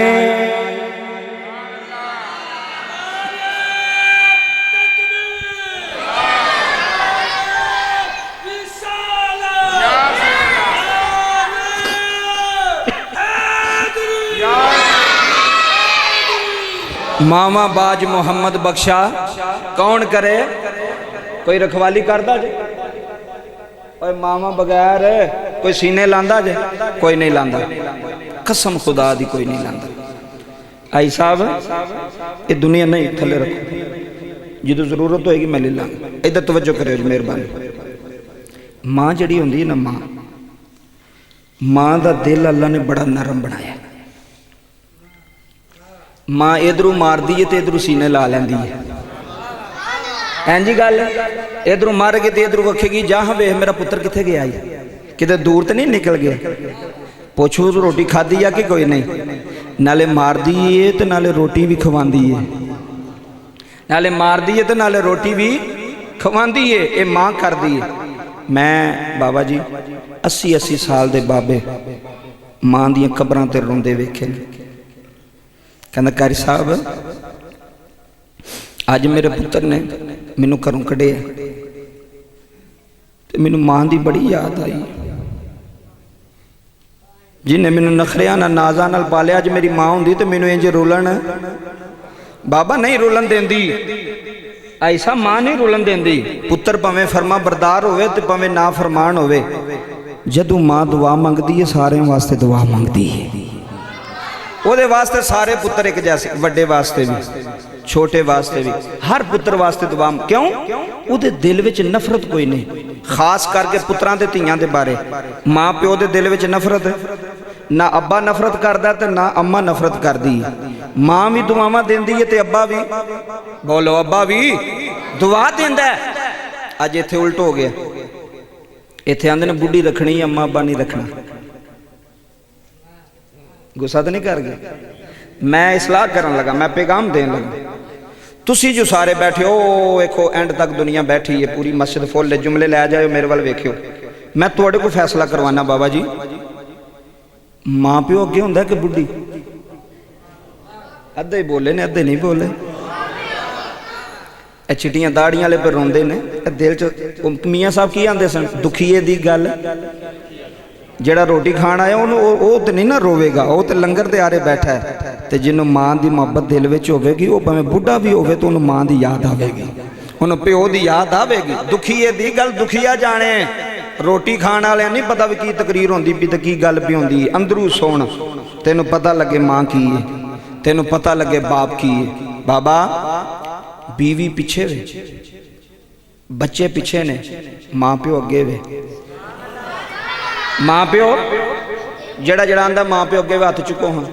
मामा बाज मोहम्मद बख्शा कौन करे कोई रखवाली करदा जे और मामा बगैर कोई सीने लांदा जे कोई नहीं लांदा कसम खुदा दी कोई नहीं लांदा आई साहब ये दुनिया नहीं थले रखो जो जरूरत होएगी मैं ले लांगा इधर तवज्जो करो मेहरबानी मां जड़ी होंदी है ना मां मां का दिल अल्लाह ने बड़ा नरम बनाया। मां इधरों मारदी है तो इधरों सीने ला लैंदी है। इंजी गल इधरों मार के तो इधरों आखेगी जा वेख मेरा पुत्र कित्थे गया है, किते दूर तो नहीं निकल गया, पुछो रोटी खाधी है कि कोई नहीं। नाले मारदी है तो नाले रोटी भी खवांदी है, नाले मारदी है तो नाले रोटी भी खवांदी है। ये मां करदी है। मैं बाबा जी 80-80 साल दे बाबे मां दी कब्रां ते रोंदे वेखे। कहंदा कारी साहब अज मेरे पुत्र ने मैनू घरों कढ़िया ते मैनू मां दी बड़ी याद आई, जिन्हें मैनू नखरिया नाल नाजा नाल पालिया। अज मेरी मां हुंदी ते मैनू इंज रोलन बाबा नहीं रोलन देंदी, ऐसा मां नहीं रोलन देंदी। पुत्र भावें फरमा बरदार होवे ते भावें ना फरमान होवे, जदों मां दुआ मंगदी है सारे वास्ते दुआ मंगदी है। ਉਹਦੇ वास्ते सारे पुत्र एक जैसे, ਵੱਡੇ वास्ते भी छोटे वास्ते भी, हर पुत्र वास्ते दुआ। क्यों? ਉਹਦੇ दिल विच नफरत कोई नहीं, खास करके पुत्रां ते धीआं दे बारे। मां प्यो दे दिल विच नफरत ना, अब्बा नफरत करदा ते ना अम्मा नफरत करदी। मां भी दुआवां देंदी है ते अब्बा भी, बोलो अब्बा भी दुआ देंदा है। अज इत्थे उल्ट हो गया, इत्थे आंदे ने बुढ़ी रखनी अम्मा अब्बा नहीं रखना। गुस्सा तो नहीं कर गए? मैं इसलाह करन लगा, मैं पैगाम देन लगा। तुसी जो सारे बैठे हो देखो एंड तक दुनिया बैठी है, पूरी मस्जिद फुल है, जुमले लै जाओ मेरे वाल वेखियो। मैं तुहाडे कोल फैसला करवाना बाबा जी, मां प्यो अगे हुंदा कि बुढ़ी? अद्धे ही बोले ने अद्धे नहीं बोले। चिट्टियां दाड़ियां वाले पर रोंदे ने, दिल च मियाँ साहब की आंदे सन, दुखीए दी गल। ਜਿਹੜਾ रोटी खाण आया ਉਹ तो नहीं ना रोवेगा, वो तो लंगर दे आरे बैठा है। तो जिन्हों मां की मुहब्बत दिल में होगी, वो भावें बुढ़ा भी होवे तो उन्होंने मां की याद आएगी, उन्होंने प्यो की याद आएगी। दुखीए दी गल दुखिया जाने, रोटी खाण वाले नहीं पता भी की तकरीर होंदी भी, तो की गल भी होंदी। अंदरू सुन, तेनों पता लगे मां की है, तेनों पता लगे बाप की है। बाबा बीवी पिछे वे, बच्चे पिछे ने, मां प्यो अगे वे। मां प्यो जड़ा जड़ा आंदा मां प्यो अगे हथ चुको। हाँ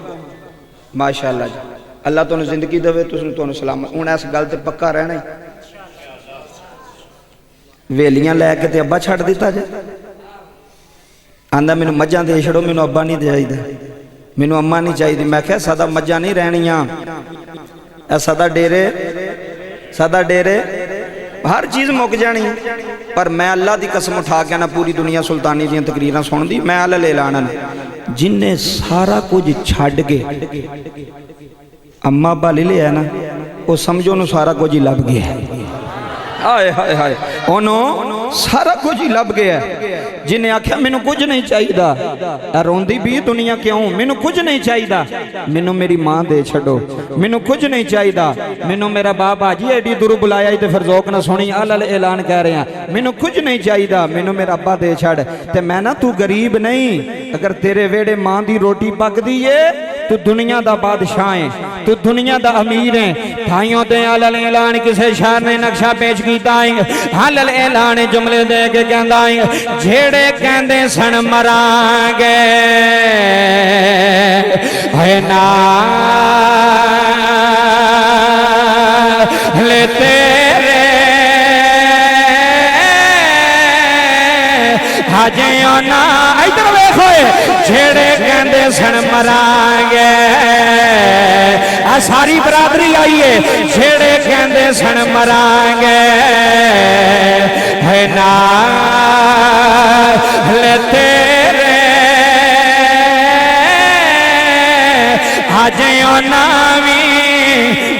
माशाअल्लाह जी, अल्लाह तुहानू जिंदगी देवे, तुहानू सलामत। हुण इस गल ते पक्का रहना ही। वेलियां लैके ते अब्बा छड्ड दिता जे, आंदा मैनू मझां दे छड़ो, मैनू अब्बा नहीं चाहिदा, मैनू अम्मा नहीं चाहिदी। मैं क्या सदा मझां नहीं रहनियां, सदा डेरे, सदा डेरे, हर चीज़ मुक जानी। पर मैं अल्लाह की कसम उठा के ना, पूरी दुनिया सुल्तानी दी तकरीरां सुनदी, मैं अल ले लाना जिन्हें सारा कुछ छड्ड के अम्मा अब्बा ले लिया ना, वो समझो उन्होंने सारा कुछ ही लभ गया। हाय हाय हाय, उन्होंने सारा कुछ ही लभ गया। जिन्हें आख्या मैनू कुछ नहीं चाहिए, रोंदी भी दुनिया क्यों, मैनू कुछ नहीं चाहिए, मैनू मेरी मां दे छड़ो, मैनू कुछ नहीं चाहिए, मैनू मेरा बाप हाजी एडी दूर बुलाया तो फिर जोक ना सुनी, अल ऐलान कह रहे हैं, मैनू कुछ नहीं चाहिए, मैनू मेरा अब्बा दे छड़। ते मैं ना, तू गरीब नहीं, अगर तेरे वेड़े मां की रोटी पकदी है, तू दुनिया का बादशाह है, तू दुनिया का अमीर है। भाइयों ते अल ऐलान किसी शहर ने नक्शा पेश किया, अल ऐलान जुमले दे के कहंदा है, जेड़े कहंदे सन मरांगे है ना ले तेरे हजे ना, इधर वेखो, जेड़े कहंदे सन मरांगे, आ सारी बरादरी आई है, जेड़े कहंदे सन मरांगे है ना ले तेरे हजे नावी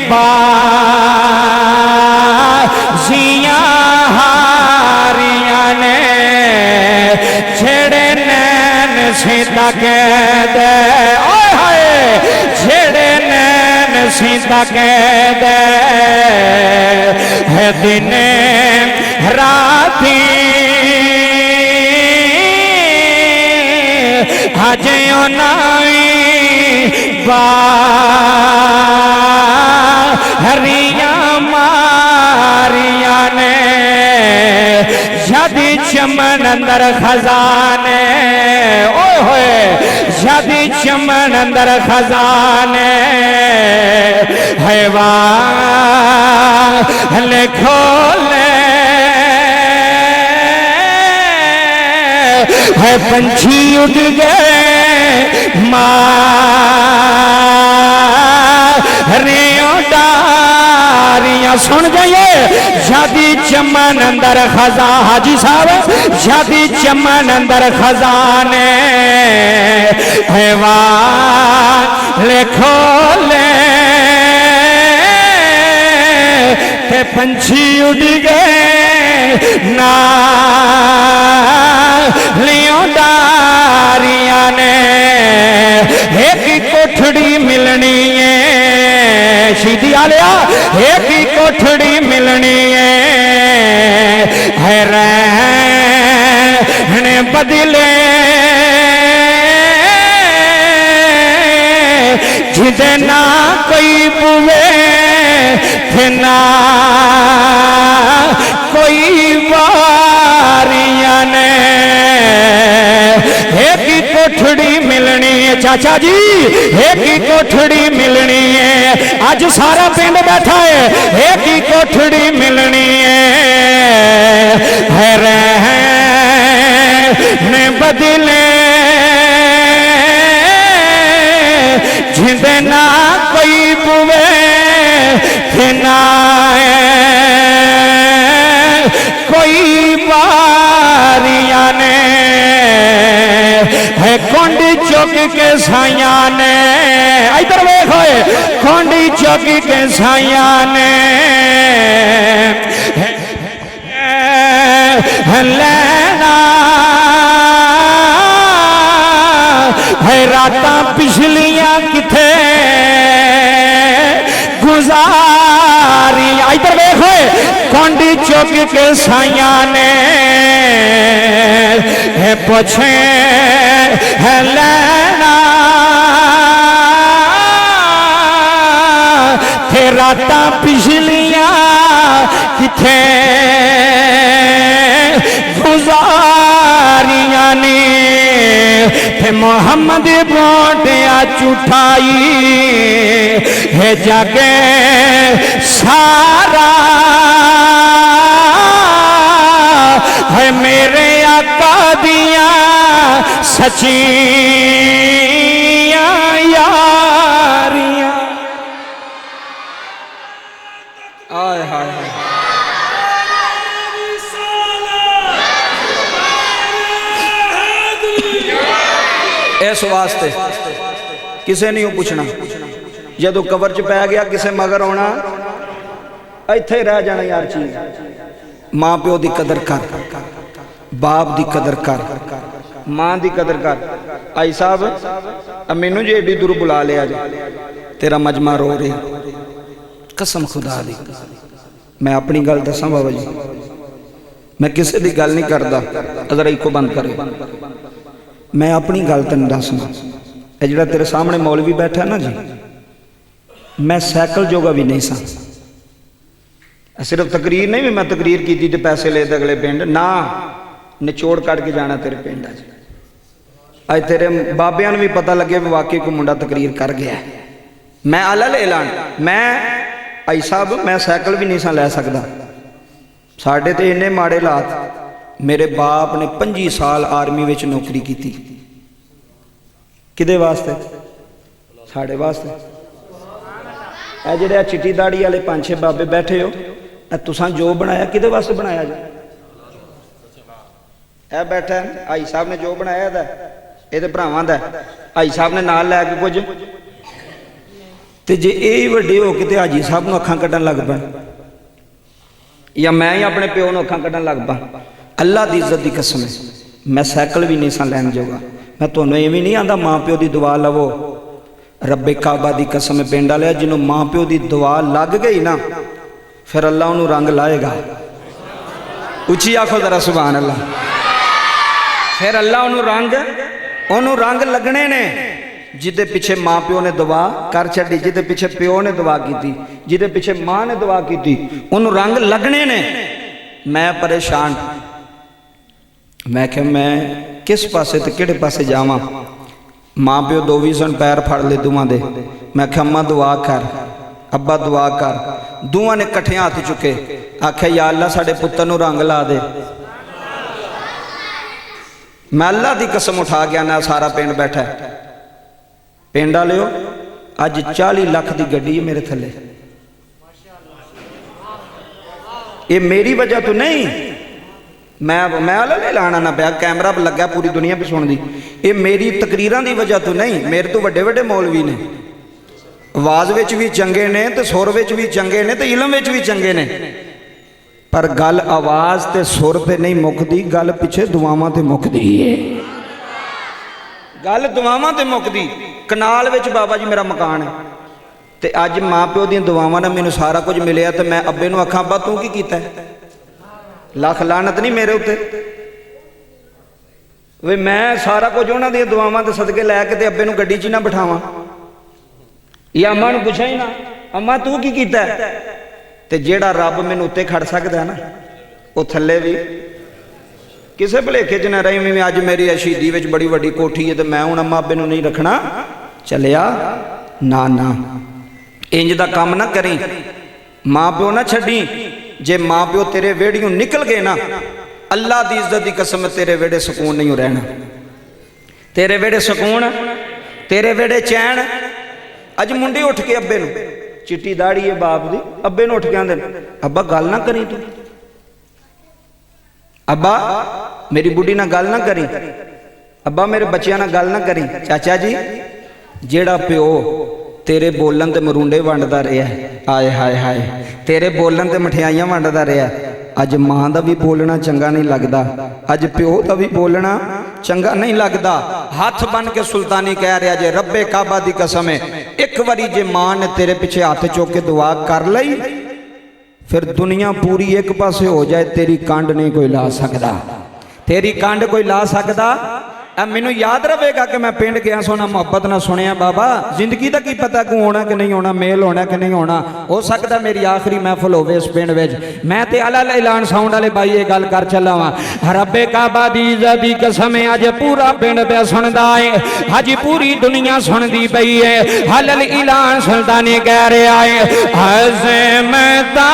बाजियां हारियां ने, जेड़े नैन सीता कहदे, ओए हाय, जेड़े नैन सीता कहदे है दिने राती हजे नावी बारियां मारियां ने, यदि चमन अंदर खजाने, ओए ہوئے شادی چمن اندر خزانے حیوان کھولے ہے پنچھی اڑ گئے ماریوں ڈاریاں سن جائیے شادی چمن اندر خزاں حاجی صاحب شادی چمن اندر خزانے حیوان کھولے تے پنچھی اڑ گئے نالیوں ڈاریاں نے ایک کوٹھڑی ملنی ہے شیدی آلیا ایک کوٹھڑی ملنی ہے رہنے بدلے جدے نہ کوئی بوے تھے نہ کوئی واریاں نے ایک ہی کوٹھڑی ملنی ہے چاچا جی ایک ہی کوٹھڑی ملنی ہے آج سارا پنڈ بیٹھا ہے ایک ہی کوٹھڑی ملنی ہے رہنے بدلے جھندے نہ کوئی بوے تھے نہ کوئی باریاں نے ہے کونڈی چوکی کے سائیاں نے ادھر ویکھ ہوئے کونڈی چوکی کے سائیاں نے لینا ہے راتاں پچھلیاں کتھے گزاری ادھر ویکھ ہوئے کونڈی چوکی کے سائیاں نے ہے پوچھے ہے لینا تھے راتاں پچھلیاں کتھے گزاریاں نے تھے محمد بوٹیا چٹھائی ہے جگہ سارا ہے میرے آقا دیاں سچیاں یاریاں آئے ہائے ہائے اس واسطے کسے نہیں پوچھنا جدو قبر چ پی گیا کسے مگر ہونا ایتھے رہ جانا یار چیز ماں پیو دی قدر کر باپ دی قدر کر ماں دی قدر کر آئی صاحب امینو جی ایڈی دور بلا لیا جا تیرا مجمع رو رہے قسم خدا دی میں اپنی گل دساں بابا جی میں کسے دی گل نہیں کردا ذرا ایک کو بند کرے میں اپنی گل تن دسنا اے جڑا تیرے سامنے مولوی بیٹھا ہے نا جی میں سائیکل جوگا بھی نہیں سا صرف تقریر نہیں بھی میں تقریر کی تھی پیسے لے دے اگلے پنڈ نہ نچوڑ کٹ کے جانا تیرے پنڈ ہے آج تیرے بابیاں بھی پتہ لگے بھی واقعی کو منڈا تقریر کر گیا ہے میں علل اعلان میں آئی صاحب میں سائیکل بھی نہیں سا لے سکتا ساڑھے تے انہیں ماڑے لات میرے باپ نے 25 سال آرمی وچ نوکری کی تھی کدے واسطے ساڑھے واسطے اے جڑے چٹی داڑی والے 5-6 بابے بیٹھے ہو اے تساں جو بنایا کدے واسطے بنایا جائے اے بیٹھا ہے آئی صاحب نے جو بنایا دا اے تے بھراواں دا آئی صاحب نے نال لے کے کچھ تے جے اے وڈے ہو کے تے حاجی صاحب نوں اکھاں کڈن لگ پے یا میں ہی اپنے پیو نوں اکھاں کڈن لگ پا اللہ دی عزت دی قسم ہے میں سائیکل بھی نہیں سا لین جوگا میں تانوں ایویں نہیں آندا ماں پیو دی دعا لو رب کعبہ دی قسم پنڈ والے جنوں ماں پیو دی دعا لگ گئی نا پھر اللہ انہوں رنگ لائے گا اچھی آکھو ذرا سبحان اللہ پھر اللہ انہوں رنگ لگنے نے جدے پیچھے ماں پیو نے دعا کر چھڑی جدے پیچھے پیو نے دعا کی تھی جدے پیچھے ماں نے دعا کی تھی انہوں رنگ لگنے نے میں پریشان मैं क्या मैं किस पासे ते किहड़े पासे जावां। माँ प्यो दो भी सन, पैर फड़ ले दोवां दे। मैं क्या अम्मा दुआ कर, अब्बा दुआ कर। दोवां ने कट्ठे हाथ चुके, आख्या या अल्लाह साडे पुत्तर नूं रंग ला दे। मैं अल्लाह दी कसम उठा गया ना, सारा पिंड बैठा है। पिंड वालिओ अज 40 लाख की गड्डी है मेरे थले। ये मेरी वजह तो नहीं, मैं अल्लाह लाना ना पाया, कैमरा लगा पूरी दुनिया पे सुन दी। ये मेरी तकरीरां दी वजह तो नहीं, मेरे तो वड्डे वड्डे मौलवी ने, आवाज़ विच भी चंगे ने ते सुर विच भी चंगे ने ते इलम विच भी चंगे ने, पर गल आवाज़ ते सुर ते नहीं मुकदी, गल पिछे दुआवां ते मुकदी है। गल दुआवां ते मुकदी। कनाल विच बाबा जी मेरा मकान है, ते अज माँ प्यो दी दुआवां नाल मैनूं सारा कुछ मिलिया, ते मैं अब्बे नूं आखां अब्बा तूं की कीता है? लख लानत नहीं मेरे उत्ते। वे मैं सारा कुछ उन्हां दी दुआवां ते सदके लैके ते अब्बे नूं गड्डी 'च ना बिठावां, या अम्मा नूं पुछां ही ना अम्मा तू की कीता है? ते जेड़ा रब मैनूं उत्ते खड़ सकदा ना, वो थल्ले भी किसे भुलेखे च ना रही। मैं अज मेरी शहीदी विच बड़ी वड्डी कोठी है, तो मैं हुण अम्मा अब्बे नूं नहीं रखना चलिया ना ना। इंज दा काम ना करी, माँ प्यो ना छड्डी। जे माँ प्यो तेरे वेड़ियों निकल गए ना, अल्लाह दी इज्जत दी कसम, तेरे वेड़े सुकून नहीं रहना। तेरे वेड़े सुकून, तेरे वेड़े चैन। अज मुंडे उठ के अब्बे नूं, चिट्टी दाड़ी है बाप दी, अब्बे नूं उठ के आंदे अब्बा गल ना करी तू, अब्बा मेरी बुढ़ी ना गल ना करी, अब्बा मेरे बच्चों ना गल ना करी। चाचा जी जेड़ा प्यो तेरे बोलन ते मरूंडे वंडदा रहा, आए हाय हाय, तेरे बोलन ते मठियाइयां वंडदा रहा, अज मां दा भी बोलना चंगा नहीं लगता, अज प्यो दा भी बोलना चंगा नहीं लगता। हाथ बन के सुल्तानी कह रहा जे रब्बे काबा दी कसम है, एक बारी जे मां ने तेरे पिछे हाथ चुक के दुआ कर लई, फिर दुनिया पूरी एक पासे हो जाए, तेरी कांड नहीं कोई ला सकता, तेरी कांड कोई ला सकता। मैनू याद रहेगा कि मैं पिंड गया सोना मुहब्बत ना सुनिया, बाबा जिंदगी का की पता को होना कि नहीं होना, मेल होना कि नहीं होना, हो सकता मेरी आखिरी महफिल हो इस पिंड विच। मैं ते अल ऐलान साउंड वाले भाई ये गल कर चला वा, रब्बे काबा दी इज्जत दी कसम अज पूरा पिंड पे सुनदा है, अज पूरी दुनिया सुनदी पई है। हलल ऐलान सुल्तानी कह रहा है, अज़मता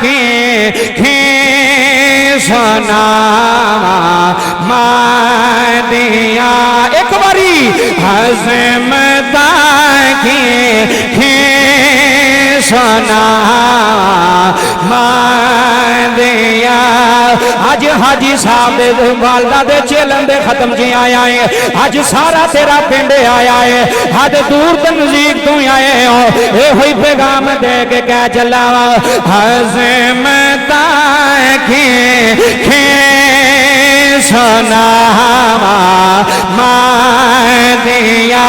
के सुना दिया एक बारी, अज़मता की सुना दिया। अज हाजी साहब वालदा दे चेलन दे खत्म जी आया है, अज सारा तेरा पिंड आया है, हद दूर तो नजदीक तू आए हो, ये हुई पैगाम दे के कह चला, अज़मता की सुना दिया,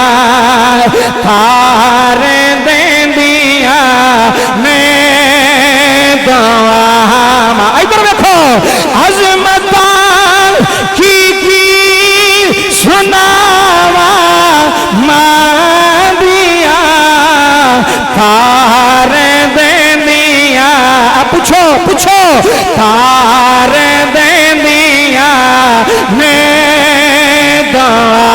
तार दे दिया मैं दुआ। इधर देखो, अज़मता की सुनावा दिया, तार दे दिया। पूछो पूछो, तार दे दिया मैं दुआ।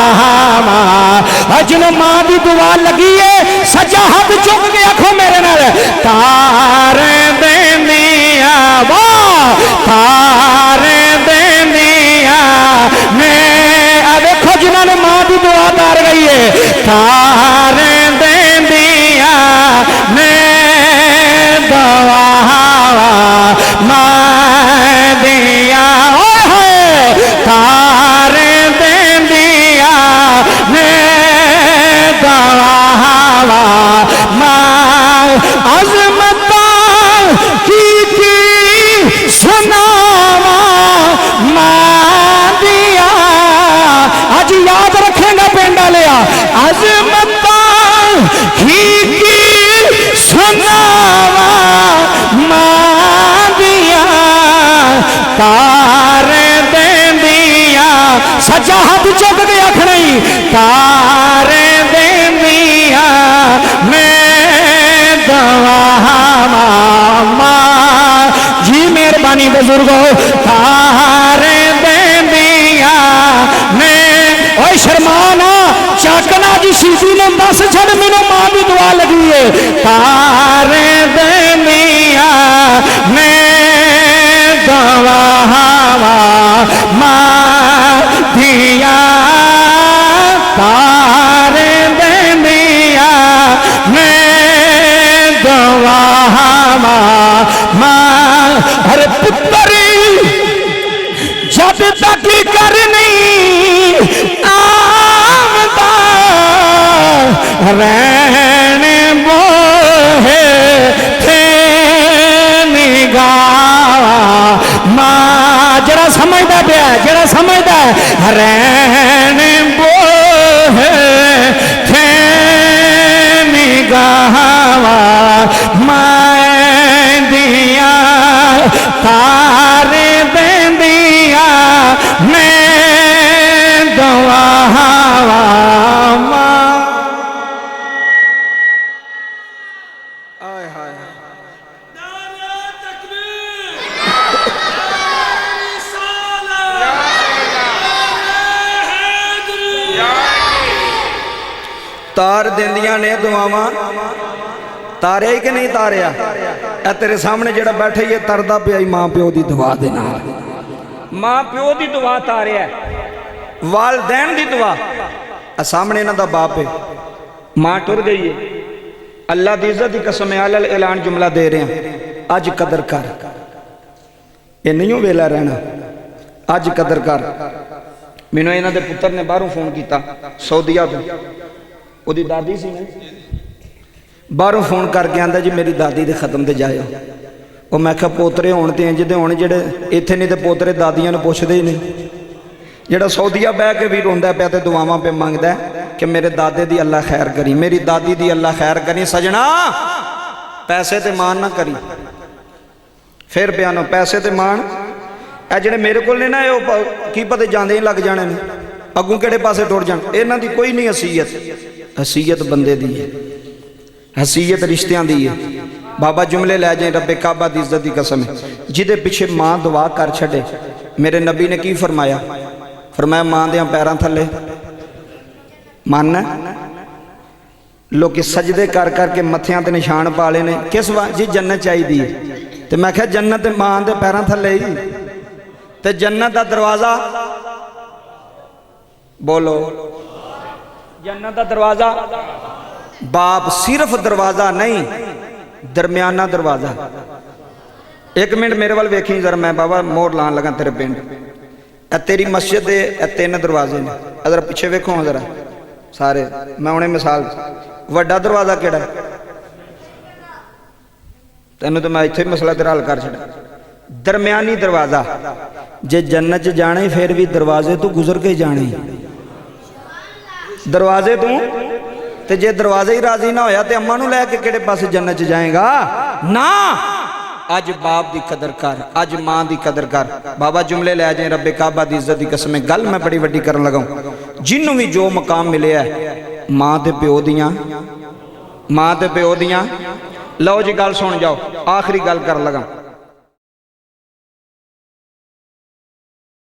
अजन मां की दुआ लगी है, सजा हाथ चुक के आखो मेरे नाल, तार दे दिया, वाह तार दे दिया मैं। देखो जिन्होंने मां की दुआ तार गई है, तार दे दिया मैं दुआ मां दिया, तार दे दिया मैं दुआ मां। अज़मता की सुनावा मां दिया, अज याद रखेगा पिंड लिया, अज़मता की सुनावा मां दिया, तार दे दिया। सजा हाथ चुक के आखना ही, तार दे दिया मैं दुआ मां। जी मेहरबानी बुजुर्गो, तार दे दिया मुर्शिदी ने दस छड़ मैनू मां की दुआ लगी है तारे दे मियां मैं गवावा मां दिया तारे दे मियां मैं गवावा मां हर पुत्र जब तक कर नहीं आमदा रहने बोहे थे निगाह मां जरा समझदा पिया जरा समझदा रहने बोहे थे निगाह मैं दिया तारे बेंदिया मैं गवावा आय हाय तार देंदियां ने दुआवां तारे ही कि नहीं तारिया ए तेरे सामने जेड़ा बैठे ये तरदा पिया मां प्यो दी दुआ दे नाल मां प्यो दी दुआ तारिया वालदैन दी दुआ आ सामने इन्हां दा बाप है मां टुर गई है अल्लाह दी इज्जत दी कसम अल ऐलान जुमला दे रहे हैं अज कदर कर ये नहीं वेला रहना अज कदर कर मैनू इन्हां दे पुत्र ने बाहरों फोन किया सऊदीया तो ओदी दादी सी ना बाहरों फोन करके आंदा जी मेरी दादी दे खत्म ते जाओ वो मैं क्या पोतरे होने तो इंज दे होने जेडे इत्थे नहीं तो पोतरे दादियां पुछदे ही नहीं जेड़ा सऊदीया बह के भी रोंदा पिया ते दुआवां पे मंगदा कि मेरे दादे दी अल्लाह खैर करी मेरी दादी दी अल्लाह खैर करी सजना पैसे ते मान ना करी फिर बयानो पैसे ते मान ए जेडे मेरे कोल ने ना की पता जांदे ही लग जाने ने अगों किहड़े पासे टुर जाण इन्हां दी कोई नहीं हसीयत हसीयत बंदे दी है हसीयत रिश्तियां दी है बाबा जुमले लै जाए रब्बे काबा दी इज्जत दी कसम है जिदे पिछे मां दुआ कर छड़े मेरे नबी ने की फरमाया फरमाया मां दे पैरां थले मन लोग सजदे कर करके मत्थियां ते निशान पा ले ने किस जी जन्नत चाहिए तो मैं क्या जन्नत मां दे पैरां थले ही ते जन्नत दा दरवाजा बोलो जन्नत दा दरवाजा बाप सिर्फ दरवाजा नहीं दरमियाना दरवाजा एक मिनट मेरे वाल वेखी जरा मैं बाबा मोड़ लान लगा तेरे पिंड तेरी मस्जिद दे तीन दरवाजे ने अगर पिछे वेखो जरा सारे मैं उन्हें मिसाल वड्डा दरवाजा केड़ा तेन तो मैं इत्थे मसला तेरा हल कर छड़ा दरमियानी दरवाजा जे जन्नत च जाना ही फिर भी दरवाजे तो गुजर के जाने दरवाजे तू ते जे दरवाजे ही राजी ना होया ते अम्मा नू लैके किहड़े पासे जन्नत च जाएगा ना अज बाप दी कदर कर अज मां दी कदर कर बाबा जुमले लै जाए रब्बे काबा दी इज्जत दी कसम गल मैं बड़ी वड्डी करन लगा जिन्नू भी जो मकाम मिले है मां ते प्यो दियां लो जी गल सुन जाओ आखिरी गल कर लगा